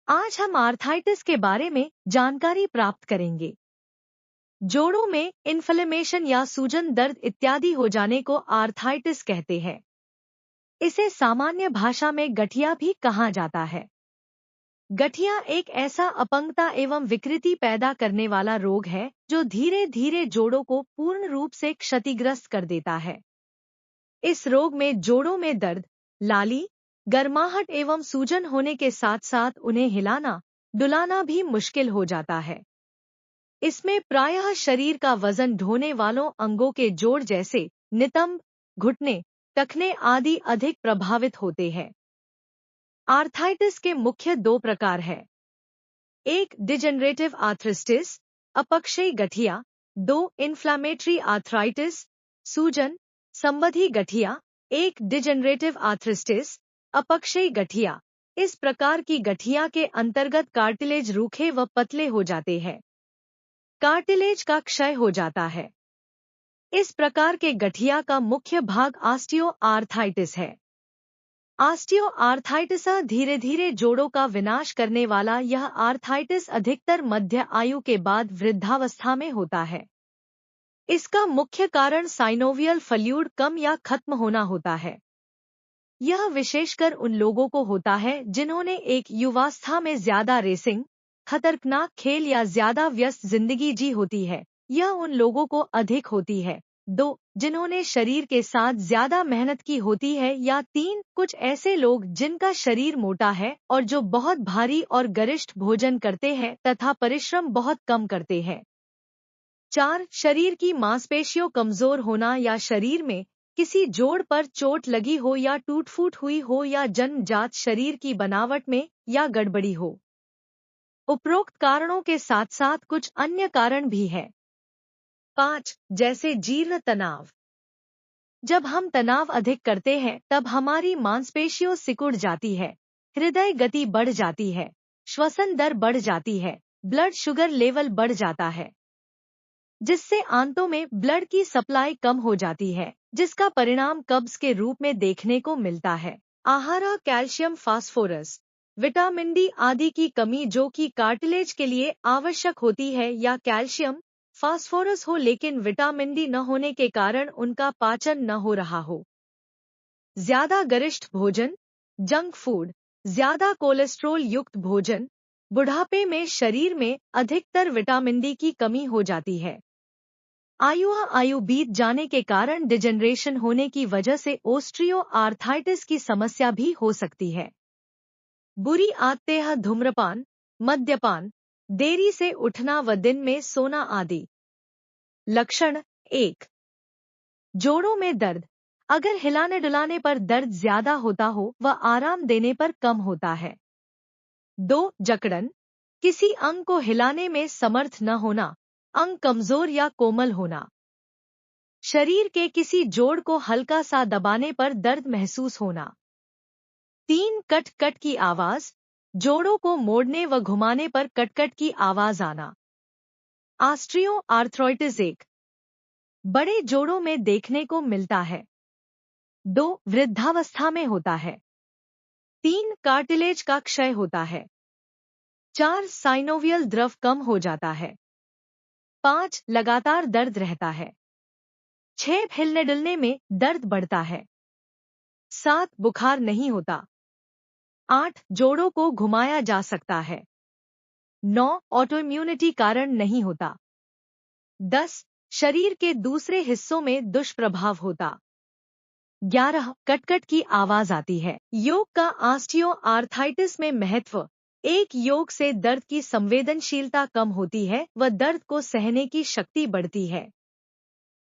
आज हम आर्थराइटिस के बारे में जानकारी प्राप्त करेंगे। जोड़ों में इन्फ्लेमेशन या सूजन, दर्द इत्यादि हो जाने को आर्थराइटिस कहते हैं। इसे सामान्य भाषा में गठिया भी कहा जाता है। गठिया एक ऐसा अपंगता एवं विकृति पैदा करने वाला रोग है जो धीरे धीरे जोड़ों को पूर्ण रूप से क्षतिग्रस्त कर देता है। इस रोग में जोड़ों में दर्द, लाली, गर्माहट एवं सूजन होने के साथ साथ उन्हें हिलाना डुलाना भी मुश्किल हो जाता है। इसमें प्रायः शरीर का वजन ढोने वालों अंगों के जोड़ जैसे नितंब, घुटने, टखने आदि अधिक प्रभावित होते हैं। आर्थराइटिस के मुख्य दो प्रकार हैं। एक डिजेनरेटिव आर्थराइटिस, अपक्षयी गठिया। दो इन्फ्लामेटरी आर्थराइटिस, सूजन संबंधी गठिया। एक डिजेनरेटिव आर्थराइटिस, अपक्षयी गठिया। इस प्रकार की गठिया के अंतर्गत कार्टिलेज रूखे व पतले हो जाते हैं। कार्टिलेज का क्षय हो जाता है। इस प्रकार के गठिया का मुख्य भाग ऑस्टियोआर्थराइटिस है। ऑस्टियोआर्थराइटिस धीरे धीरे जोड़ों का विनाश करने वाला यह आर्थराइटिस अधिकतर मध्य आयु के बाद वृद्धावस्था में होता है। इसका मुख्य कारण साइनोवियल फ्लूइड कम या खत्म होना होता है। यह विशेषकर उन लोगों को होता है जिन्होंने एक युवावस्था में ज्यादा रेसिंग, खतरनाक खेल या ज्यादा व्यस्त जिंदगी जी होती है। यह उन लोगों को अधिक होती है। दो, जिन्होंने शरीर के साथ ज्यादा मेहनत की होती है। या तीन, कुछ ऐसे लोग जिनका शरीर मोटा है और जो बहुत भारी और गरिष्ठ भोजन करते हैं तथा परिश्रम बहुत कम करते हैं। चार, शरीर की मांसपेशियों कमजोर होना या शरीर में किसी जोड़ पर चोट लगी हो या टूट फूट हुई हो या जन्मजात शरीर की बनावट में या गड़बड़ी हो। उपरोक्त कारणों के साथ साथ कुछ अन्य कारण भी हैं। 5, जैसे जीर्ण तनाव। जब हम तनाव अधिक करते हैं तब हमारी मांसपेशियों सिकुड़ जाती है, हृदय गति बढ़ जाती है, श्वसन दर बढ़ जाती है, ब्लड शुगर लेवल बढ़ जाता है, जिससे आंतों में ब्लड की सप्लाई कम हो जाती है, जिसका परिणाम कब्ज के रूप में देखने को मिलता है। आहार, कैल्शियम, फास्फोरस, विटामिन डी आदि की कमी जो कि कार्टिलेज के लिए आवश्यक होती है, या कैल्शियम, फास्फोरस हो लेकिन विटामिन डी न होने के कारण उनका पाचन न हो रहा हो। ज्यादा गरिष्ठ भोजन, जंक फूड, ज्यादा कोलेस्ट्रोल युक्त भोजन। बुढ़ापे में शरीर में अधिकतर विटामिन डी की कमी हो जाती है। आयु बीत जाने के कारण डिजेनरेशन होने की वजह से ओस्टियोआर्थराइटिस की समस्या भी हो सकती है। बुरी आदतें हैं धूम्रपान, मद्यपान, देरी से उठना व दिन में सोना आदि। लक्षण 1, जोड़ों में दर्द। अगर हिलाने डुलाने पर दर्द ज्यादा होता हो व आराम देने पर कम होता है। 2, जकड़न, किसी अंग को हिलाने में समर्थ न होना, अंग कमजोर या कोमल होना। शरीर के किसी जोड़ को हल्का सा दबाने पर दर्द महसूस होना। 3, कट कट की आवाज, जोड़ों को मोड़ने व घुमाने पर कटकट की आवाज आना। ऑस्टियोआर्थराइटिस एक बड़े जोड़ों में देखने को मिलता है। 2, वृद्धावस्था में होता है। 3, कार्टिलेज का क्षय होता है। 4, साइनोवियल द्रव कम हो जाता है। 5, लगातार दर्द रहता है। 6, हिलने डुलने में दर्द बढ़ता है। 7, बुखार नहीं होता। 8, जोड़ों को घुमाया जा सकता है। 9, ऑटोइम्यूनिटी कारण नहीं होता। 10, शरीर के दूसरे हिस्सों में दुष्प्रभाव होता। 11, कटकट की आवाज आती है। योग का ऑस्टियोआर्थराइटिस में महत्व। 1, योग से दर्द की संवेदनशीलता कम होती है व दर्द को सहने की शक्ति बढ़ती है।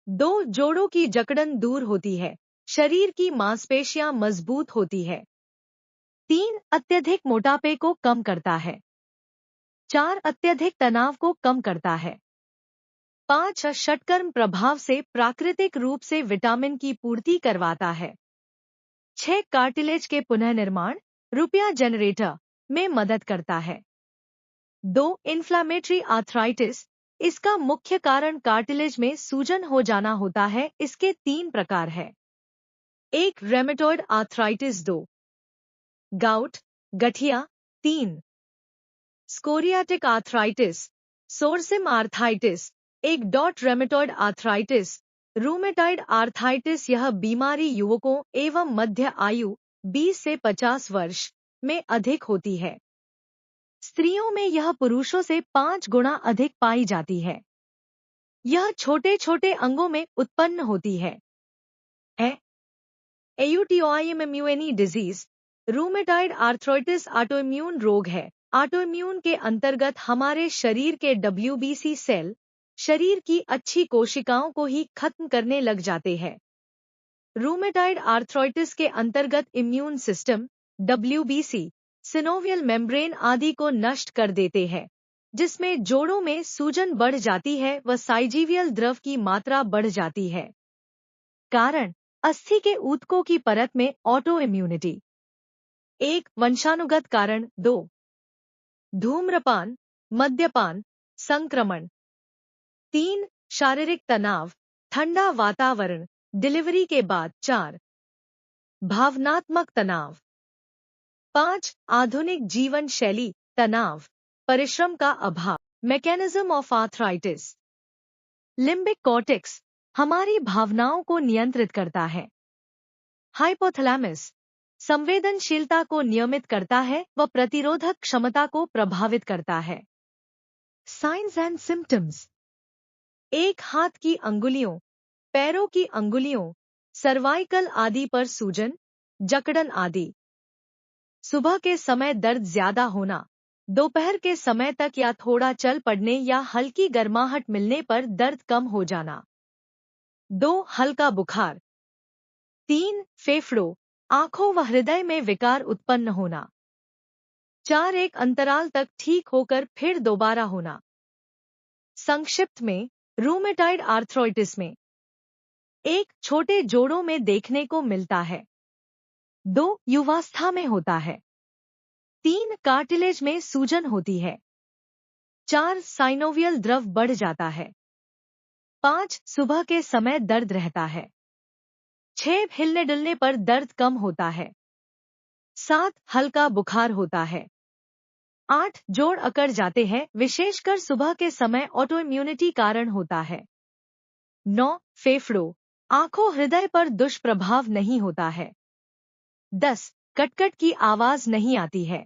2, जोड़ों की जकड़न दूर होती है, शरीर की मांसपेशियां मजबूत होती है। 3, अत्यधिक मोटापे को कम करता है। 4, अत्यधिक तनाव को कम करता है। 5, षटकर्म प्रभाव से प्राकृतिक रूप से विटामिन की पूर्ति करवाता है। 6, कार्टिलेज के पुनर्निर्माण रुपया जनरेटर में मदद करता है। 2, इन्फ्लामेटरी आर्थराइटिस, इसका मुख्य कारण कार्टिलेज में सूजन हो जाना होता है। इसके 3 प्रकार है। 1, रेमेटॉइड आर्थराइटिस। 2, गाउट, गठिया। 3, स्कोरियाटिक आर्थराइटिस, सोरसिम आर्थराइटिस, एक dot rheumatoid arthritis, rheumatoid arthritis. यह बीमारी युवकों एवं मध्य आयु 20 से 50 वर्ष में अधिक होती है। स्त्रियों में यह पुरुषों से 5 गुना अधिक पाई जाती है। यह छोटे छोटे अंगों में उत्पन्न होती है। एयूटिओइम्यूनी डिजीज, रूमेटॉइड आर्थराइटिस ऑटोइम्यून रोग है। ऑटोइम्यून के अंतर्गत हमारे शरीर के WBC सेल शरीर की अच्छी कोशिकाओं को ही खत्म करने लग जाते हैं। रूमेटॉइड आर्थराइटिस के अंतर्गत immune system WBC synovial membrane आदि को नष्ट कर देते हैं, जिसमें जोड़ों में सूजन बढ़ जाती है व साइजीवियल द्रव की मात्रा बढ़ जाती है। कारण अस्थि के ऊतकों की परत में ऑटो इम्यूनिटी। 1. वंशानुगत कारण। 2. धूम्रपान, मद्यपान, संक्रमण। 3. शारीरिक तनाव, ठंडा वातावरण, डिलीवरी के बाद। 4. भावनात्मक तनाव। 5. आधुनिक जीवन शैली, तनाव, परिश्रम का अभाव। Mechanism of arthritis. Limbic cortex हमारी भावनाओं को नियंत्रित करता है। हाइपोथैलेमस संवेदनशीलता को नियमित करता है व प्रतिरोधक क्षमता को प्रभावित करता है। Science and symptoms. एक हाथ की अंगुलियों, पैरों की अंगुलियों, सर्वाइकल आदि पर सूजन, जकड़न आदि। सुबह के समय दर्द ज्यादा होना, दोपहर के समय तक या थोड़ा चल पड़ने या हल्की गर्माहट मिलने पर दर्द कम हो जाना। 2. हल्का बुखार। 3. फेफड़ों, आंखों व हृदय में विकार उत्पन्न होना। 4. एक अंतराल तक ठीक होकर फिर दोबारा होना। संक्षिप्त में, रूमेटॉइड आर्थराइटिस में 1. छोटे जोड़ों में देखने को मिलता है। 2. युवावस्था में होता है। 3. कार्टिलेज में सूजन होती है। 4. साइनोवियल द्रव बढ़ जाता है। 5. सुबह के समय दर्द रहता है। 6. हिलने डुलने पर दर्द कम होता है। 7. हल्का बुखार होता है। 8. जोड़ अकड़ जाते हैं, विशेषकर सुबह के समय ऑटोइम्यूनिटी कारण होता है। 9. फेफड़ों, आंखों हृदय पर दुष्प्रभाव नहीं होता है। 10. कटकट की आवाज नहीं आती है।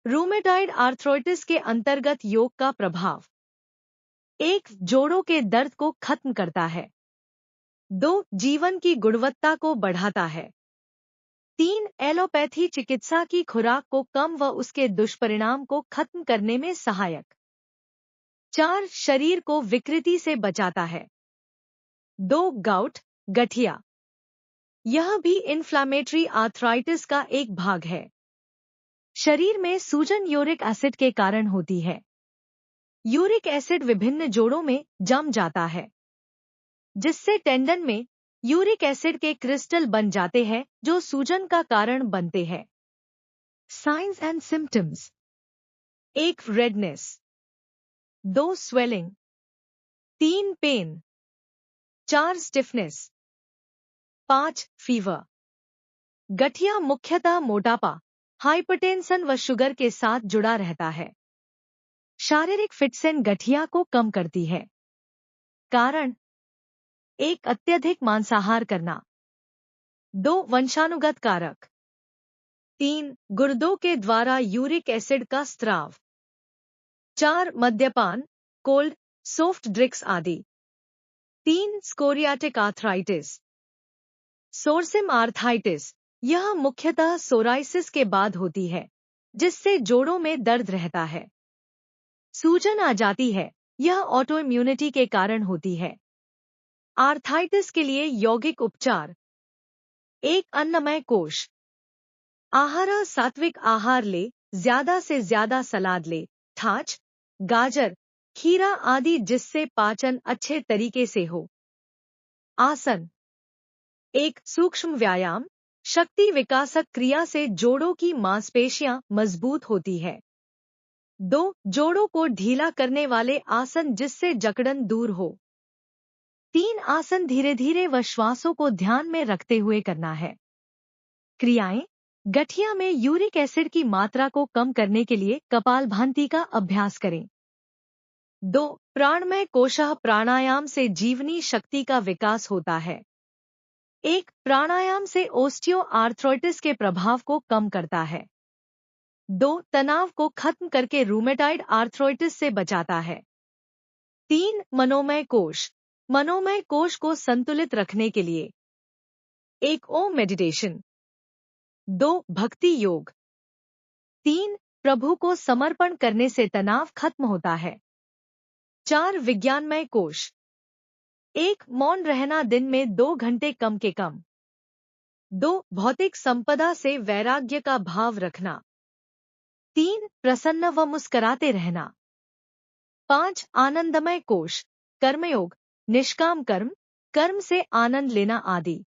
रूमेटॉइड आर्थराइटिस के अंतर्गत योग का प्रभाव। 1. जोड़ों के दर्द को खत्म करता है। 2. जीवन की गुणवत्ता को बढ़ाता है। 3. एलोपैथी चिकित्सा की खुराक को कम व उसके दुष्परिणाम को खत्म करने में सहायक। 4. शरीर को विकृति से बचाता है। 2. गाउट, गठिया। यह भी इन्फ्लामेटरी आर्थराइटिस का एक भाग है। शरीर में सूजन यूरिक एसिड के कारण होती है। यूरिक एसिड विभिन्न जोड़ों में जम जाता है, जिससे टेंडन में यूरिक एसिड के क्रिस्टल बन जाते हैं जो सूजन का कारण बनते हैं। Signs and symptoms. 1. Redness. 2. Swelling. 3. Pain. 4. Stiffness. 5. Fever. गठिया मुख्यतः मोटापा, हाइपरटेंशन व शुगर के साथ जुड़ा रहता है। शारीरिक फिटसेन गठिया को कम करती है। कारण 1. अत्यधिक मांसाहार करना। 2. वंशानुगत कारक। 3. गुर्दों के द्वारा यूरिक एसिड का स्त्राव। 4. मद्यपान, कोल्ड, सॉफ्ट ड्रिंक्स आदि। 3. स्कोरियाटिक आर्थराइटिस। सोरसिम आर्थराइटिस यह मुख्यतः सोराइसिस के बाद होती है, जिससे जोड़ों में दर्द रहता है, सूजन आ जाती है। यह ऑटोइम्यूनिटी के कारण होती है। आर्थराइटिस के लिए यौगिक उपचार। 1. अन्नमय कोश। आहार, सात्विक आहार ले, ज्यादा से ज्यादा सलाद ले, छाछ, गाजर, खीरा आदि, जिससे पाचन अच्छे तरीके से हो। आसन। 1. सूक्ष्म व्यायाम, शक्ति विकासक क्रिया से जोड़ों की मांसपेशियां मजबूत होती है। 2. जोड़ों को ढीला करने वाले आसन, जिससे जकड़न दूर हो। 3. आसन धीरे धीरे व श्वासों को ध्यान में रखते हुए करना है। क्रियाएं गठिया में यूरिक एसिड की मात्रा को कम करने के लिए कपालभाति का अभ्यास करें। 2. प्राणमय कोशः प्राणायाम से जीवनी शक्ति का विकास होता है। 1. प्राणायाम से ओस्टियो आर्थराइटिस के प्रभाव को कम करता है। 2. तनाव को खत्म करके रूमेटाइड आर्थराइटिस से बचाता है। 3. मनोमय कोश। मनोमय कोश को संतुलित रखने के लिए 1. ओम मेडिटेशन। 2. भक्ति योग। 3. प्रभु को समर्पण करने से तनाव खत्म होता है। 4. विज्ञानमय कोश। 1. मौन रहना दिन में 2 घंटे कम के कम। 2. भौतिक संपदा से वैराग्य का भाव रखना। 3. प्रसन्न व मुस्कराते रहना। 5. आनंदमय कोश। कर्मयोग, निष्काम कर्म, कर्म से आनंद लेना आदि।